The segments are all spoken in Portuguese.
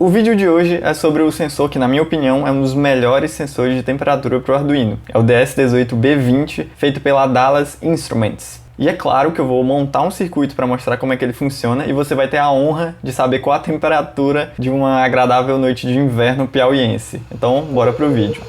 O vídeo de hoje é sobre o sensor que, na minha opinião, é um dos melhores sensores de temperatura para o Arduino. É o DS18B20, feito pela Dallas Instruments. E é claro que eu vou montar um circuito para mostrar como é que ele funciona e você vai ter a honra de saber qual a temperatura de uma agradável noite de inverno piauiense. Então, bora pro vídeo.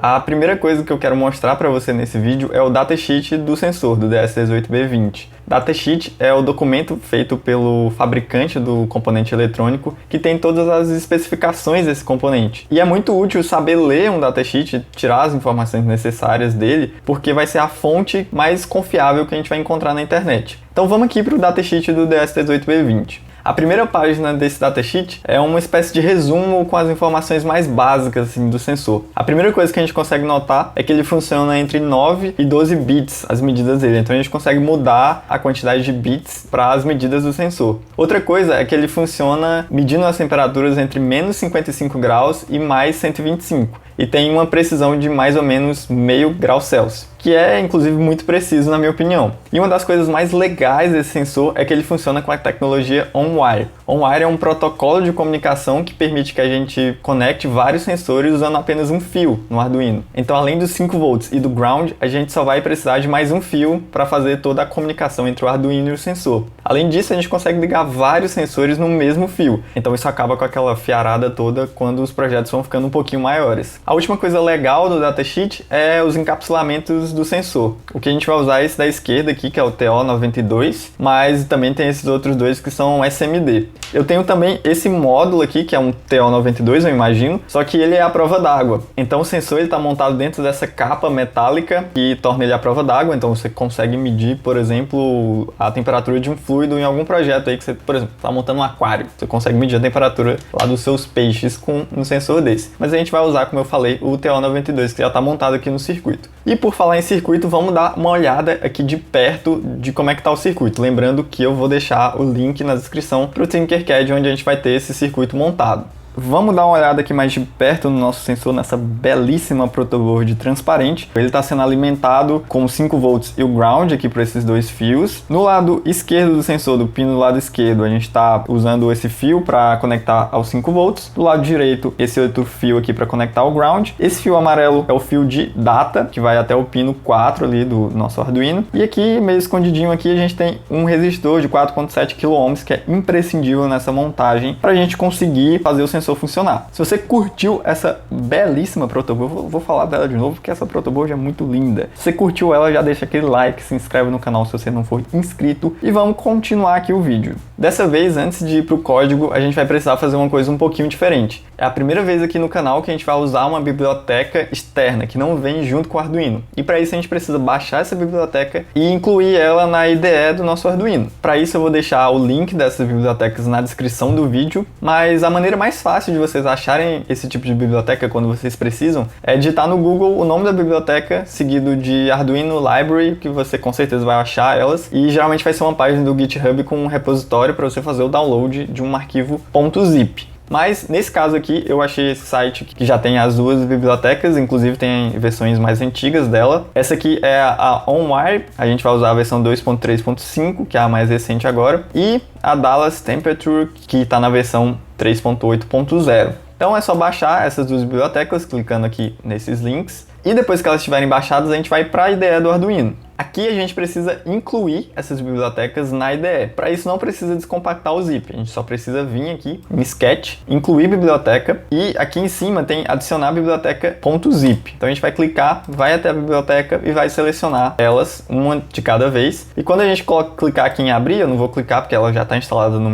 A primeira coisa que eu quero mostrar para você nesse vídeo é o datasheet do sensor, do DS18B20. Datasheet é o documento feito pelo fabricante do componente eletrônico que tem todas as especificações desse componente. E é muito útil saber ler um datasheet, tirar as informações necessárias dele, porque vai ser a fonte mais confiável que a gente vai encontrar na internet. Então vamos aqui para o datasheet do DS18B20. A primeira página desse datasheet é uma espécie de resumo com as informações mais básicas assim, do sensor. A primeira coisa que a gente consegue notar é que ele funciona entre 9 e 12 bits, as medidas dele. Então a gente consegue mudar a quantidade de bits para as medidas do sensor. Outra coisa é que ele funciona medindo as temperaturas entre menos 55 graus e mais 125. E tem uma precisão de mais ou menos meio grau Celsius, que é inclusive muito preciso na minha opinião. E uma das coisas mais legais desse sensor é que ele funciona com a tecnologia On-Wire. On-Wire é um protocolo de comunicação que permite que a gente conecte vários sensores usando apenas um fio no Arduino. Então, além dos 5 volts e do ground, a gente só vai precisar de mais um fio para fazer toda a comunicação entre o Arduino e o sensor. Além disso, a gente consegue ligar vários sensores no mesmo fio. Então isso acaba com aquela fiarada toda quando os projetos vão ficando um pouquinho maiores. A última coisa legal do datasheet é os encapsulamentos do sensor. O que a gente vai usar é esse da esquerda aqui, que é o TO92, mas também tem esses outros dois que são SMD. Eu tenho também esse módulo aqui, que é um TO92, eu imagino, só que ele é a prova d'água. Então o sensor está montado dentro dessa capa metálica que torna ele a prova d'água, então você consegue medir, por exemplo, a temperatura de um fluido em algum projeto aí que você, por exemplo, está montando um aquário. Você consegue medir a temperatura lá dos seus peixes com um sensor desse. Mas a gente vai usar, como eu falei, o TO92, que já está montado aqui no circuito. E por falar em circuito, vamos dar uma olhada aqui de perto de como é que está o circuito. Lembrando que eu vou deixar o link na descrição para o Tinkercad, onde a gente vai ter esse circuito montado. Vamos dar uma olhada aqui mais de perto no nosso sensor, nessa belíssima protoboard transparente. Ele está sendo alimentado com 5 volts e o ground aqui por esses dois fios. No lado esquerdo do sensor, do pino do lado esquerdo, a gente está usando esse fio para conectar aos 5 volts. Do lado direito, esse outro fio aqui para conectar ao ground. Esse fio amarelo é o fio de data, que vai até o pino 4 ali do nosso Arduino. E aqui, meio escondidinho aqui, a gente tem um resistor de 4.7 kΩ, que é imprescindível nessa montagem para a gente conseguir fazer o sensor funcionar. Se você curtiu essa belíssima protoboard, vou falar dela de novo porque essa protoboard é muito linda. Se você curtiu ela, já deixa aquele like, se inscreve no canal se você não for inscrito e vamos continuar aqui o vídeo. Dessa vez, antes de ir para o código, a gente vai precisar fazer uma coisa um pouquinho diferente. É a primeira vez aqui no canal que a gente vai usar uma biblioteca externa, que não vem junto com o Arduino. E para isso a gente precisa baixar essa biblioteca e incluir ela na IDE do nosso Arduino. Para isso eu vou deixar o link dessas bibliotecas na descrição do vídeo, mas a maneira mais fácil de vocês acharem esse tipo de biblioteca quando vocês precisam é digitar no Google o nome da biblioteca, seguido de Arduino Library, que você com certeza vai achar elas, e geralmente vai ser uma página do GitHub com um repositório para você fazer o download de um arquivo .zip. Mas, nesse caso aqui, eu achei esse site que já tem as duas bibliotecas, inclusive tem versões mais antigas dela. Essa aqui é a On-Wire, a gente vai usar a versão 2.3.5, que é a mais recente agora, e a Dallas Temperature, que está na versão 3.8.0. Então é só baixar essas duas bibliotecas, clicando aqui nesses links, e depois que elas estiverem baixadas, a gente vai para a IDE do Arduino. Aqui a gente precisa incluir essas bibliotecas na IDE. Para isso não precisa descompactar o zip, a gente só precisa vir aqui em Sketch, incluir biblioteca e aqui em cima tem adicionar biblioteca .zip. Então a gente vai clicar, vai até a biblioteca e vai selecionar elas, uma de cada vez. E quando a gente clicar aqui em abrir, eu não vou clicar porque ela já está instalada na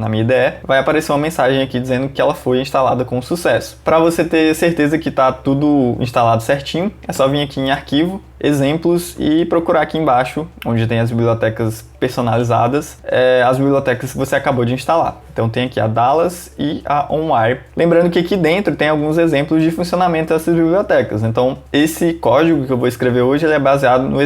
minha IDE, vai aparecer uma mensagem aqui dizendo que ela foi instalada com sucesso. Para você ter certeza que está tudo instalado certinho, é só vir aqui em arquivo, exemplos e procurar aqui embaixo, onde tem as bibliotecas personalizadas as bibliotecas que você acabou de instalar. Então tem aqui a Dallas e a OnWire. Lembrando que aqui dentro tem alguns exemplos de funcionamento dessas bibliotecas. Então esse código que eu vou escrever hoje ele é baseado no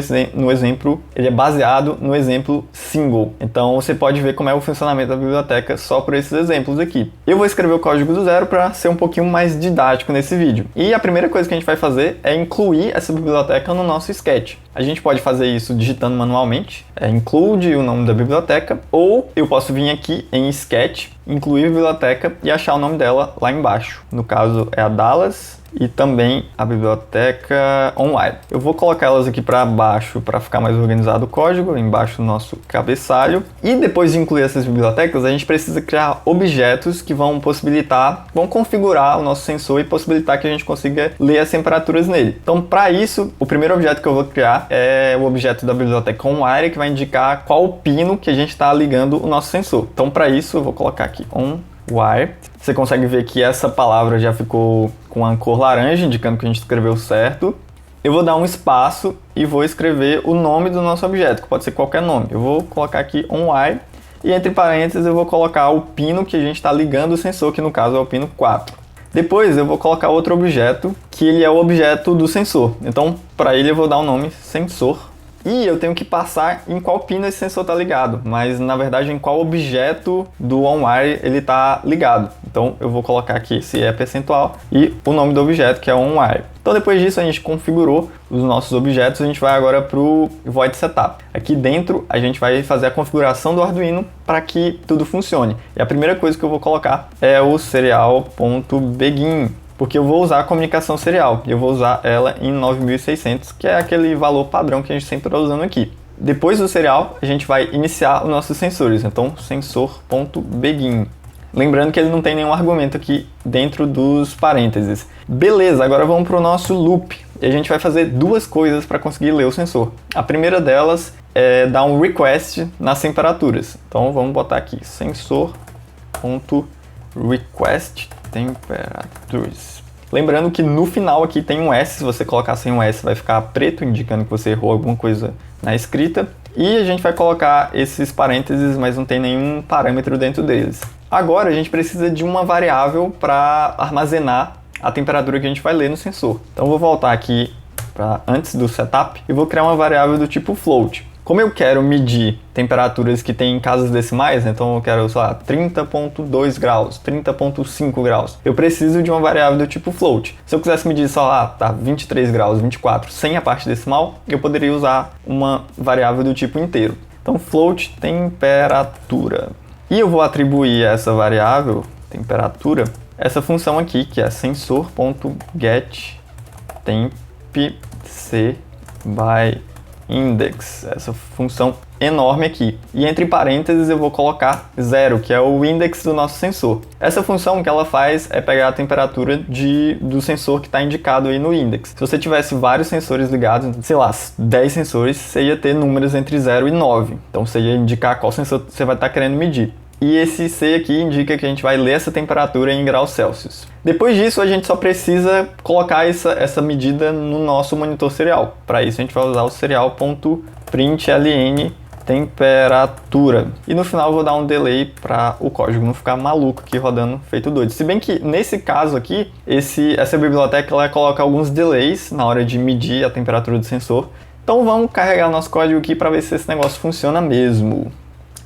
exemplo single. Então você pode ver como é o funcionamento da biblioteca só por esses exemplos aqui. Eu vou escrever o código do zero para ser um pouquinho mais didático nesse vídeo. E a primeira coisa que a gente vai fazer é incluir essa biblioteca no nosso sketch. A gente pode fazer isso digitando manualmente, include o nome da biblioteca, ou eu posso vir aqui em Sketch, incluir a biblioteca e achar o nome dela lá embaixo. No caso é a Dallas e também a biblioteca OnWire. Eu vou colocar elas aqui para baixo para ficar mais organizado o código, embaixo do nosso cabeçalho. E depois de incluir essas bibliotecas, a gente precisa criar objetos que vão configurar o nosso sensor e possibilitar que a gente consiga ler as temperaturas nele. Então, para isso, o primeiro objeto que eu vou criar é o objeto da biblioteca OnWire, que vai indicar qual pino que a gente está ligando o nosso sensor. Então, para isso, eu vou colocar aqui OnWire. Você consegue ver que essa palavra já ficou com a cor laranja, indicando que a gente escreveu certo. Eu vou dar um espaço e vou escrever o nome do nosso objeto, que pode ser qualquer nome. Eu vou colocar aqui OnWire e entre parênteses eu vou colocar o pino que a gente está ligando o sensor, que no caso é o pino 4. Depois eu vou colocar outro objeto, que ele é o objeto do sensor. Então, para ele eu vou dar o nome sensor. E eu tenho que passar em qual pino esse sensor está ligado, mas na verdade em qual objeto do OnWire ele está ligado. Então eu vou colocar aqui se é percentual e o nome do objeto, que é o OnWire. Então depois disso a gente configurou os nossos objetos, a gente vai agora para o Void Setup. Aqui dentro a gente vai fazer a configuração do Arduino para que tudo funcione. E a primeira coisa que eu vou colocar é o serial.begin. Porque eu vou usar a comunicação serial, e eu vou usar ela em 9600, que é aquele valor padrão que a gente sempre está usando aqui. Depois do serial, a gente vai iniciar os nossos sensores, então sensor.begin. Lembrando que ele não tem nenhum argumento aqui dentro dos parênteses. Beleza, agora vamos para o nosso loop. E a gente vai fazer duas coisas para conseguir ler o sensor. A primeira delas é dar um request nas temperaturas. Então vamos botar aqui sensor.request temperaturas. Lembrando que no final aqui tem um S, se você colocar sem um S vai ficar preto, indicando que você errou alguma coisa na escrita. E a gente vai colocar esses parênteses, mas não tem nenhum parâmetro dentro deles. Agora a gente precisa de uma variável para armazenar a temperatura que a gente vai ler no sensor. Então eu vou voltar aqui para antes do setup e vou criar uma variável do tipo float. Como eu quero medir temperaturas que tem em casas decimais, então eu quero, sei lá, 30.2 graus, 30.5 graus, eu preciso de uma variável do tipo float. Se eu quisesse medir, sei lá, tá, 23 graus, 24, sem a parte decimal, eu poderia usar uma variável do tipo inteiro. Então, float temperatura. E eu vou atribuir a essa variável, temperatura, essa função aqui, que é sensor.getTemp_by_index, essa função enorme aqui. E entre parênteses eu vou colocar 0, que é o index do nosso sensor. Essa função o que ela faz é pegar a temperatura do sensor que está indicado aí no index. Se você tivesse vários sensores ligados, sei lá, 10 sensores, você ia ter números entre 0 e 9. Então você ia indicar qual sensor você vai estar querendo medir. E esse C aqui indica que a gente vai ler essa temperatura em graus Celsius. Depois disso, a gente só precisa colocar essa medida no nosso monitor serial. Para isso, a gente vai usar o serial.println temperatura. E no final, eu vou dar um delay para o código não ficar maluco aqui rodando feito doido. Se bem que, nesse caso aqui, essa biblioteca ela coloca alguns delays na hora de medir a temperatura do sensor. Então, vamos carregar o nosso código aqui para ver se esse negócio funciona mesmo.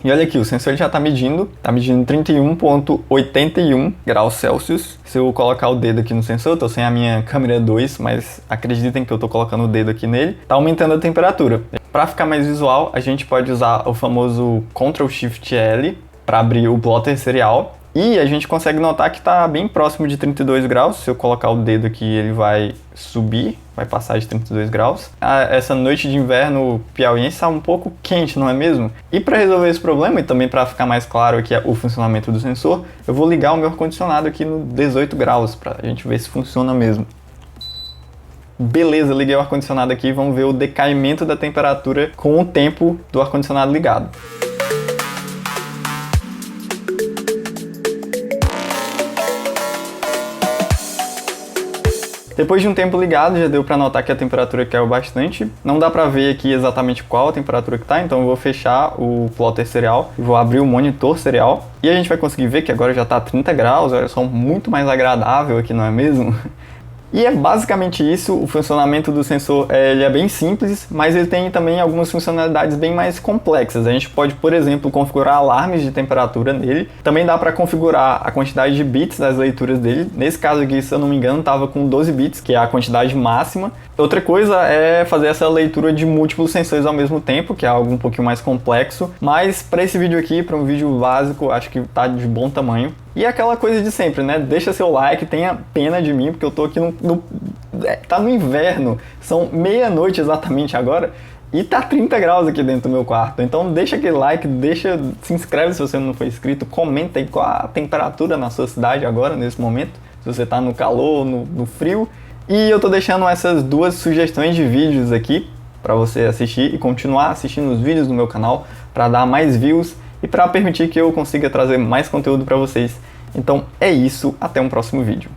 E olha aqui, o sensor já está medindo 31.81 graus Celsius. Se eu colocar o dedo aqui no sensor, estou sem a minha câmera 2, mas acreditem que eu estou colocando o dedo aqui nele, está aumentando a temperatura. Para ficar mais visual, a gente pode usar o famoso Ctrl+Shift+L para abrir o plotter serial. E a gente consegue notar que está bem próximo de 32 graus. Se eu colocar o dedo aqui, ele vai subir, vai passar de 32 graus. Essa noite de inverno piauiense está um pouco quente, não é mesmo? E para resolver esse problema, e também para ficar mais claro aqui o funcionamento do sensor, eu vou ligar o meu ar-condicionado aqui no 18 graus, para a gente ver se funciona mesmo. Beleza, liguei o ar-condicionado aqui, vamos ver o decaimento da temperatura com o tempo do ar-condicionado ligado. Depois de um tempo ligado, já deu para notar que a temperatura caiu bastante. Não dá para ver aqui exatamente qual a temperatura que tá, então eu vou fechar o plotter serial e vou abrir o monitor serial. E a gente vai conseguir ver que agora já tá 30 graus, olha só, muito mais agradável aqui, não é mesmo? E é basicamente isso. O funcionamento do sensor ele é bem simples, mas ele tem também algumas funcionalidades bem mais complexas. A gente pode, por exemplo, configurar alarmes de temperatura nele. Também dá para configurar a quantidade de bits das leituras dele. Nesse caso aqui, se eu não me engano, estava com 12 bits, que é a quantidade máxima. Outra coisa é fazer essa leitura de múltiplos sensores ao mesmo tempo, que é algo um pouquinho mais complexo. Mas para esse vídeo aqui, para um vídeo básico, acho que tá de bom tamanho. E é aquela coisa de sempre, né? Deixa seu like, tenha pena de mim, porque eu tô aqui tá no inverno, são meia-noite exatamente agora, e tá 30 graus aqui dentro do meu quarto. Então deixa aquele like, se inscreve se você não for inscrito, comenta aí qual a temperatura na sua cidade agora, nesse momento, se você tá no calor, no frio. E eu tô deixando essas duas sugestões de vídeos aqui para você assistir e continuar assistindo os vídeos do meu canal, para dar mais views e para permitir que eu consiga trazer mais conteúdo para vocês. Então é isso, até um próximo vídeo.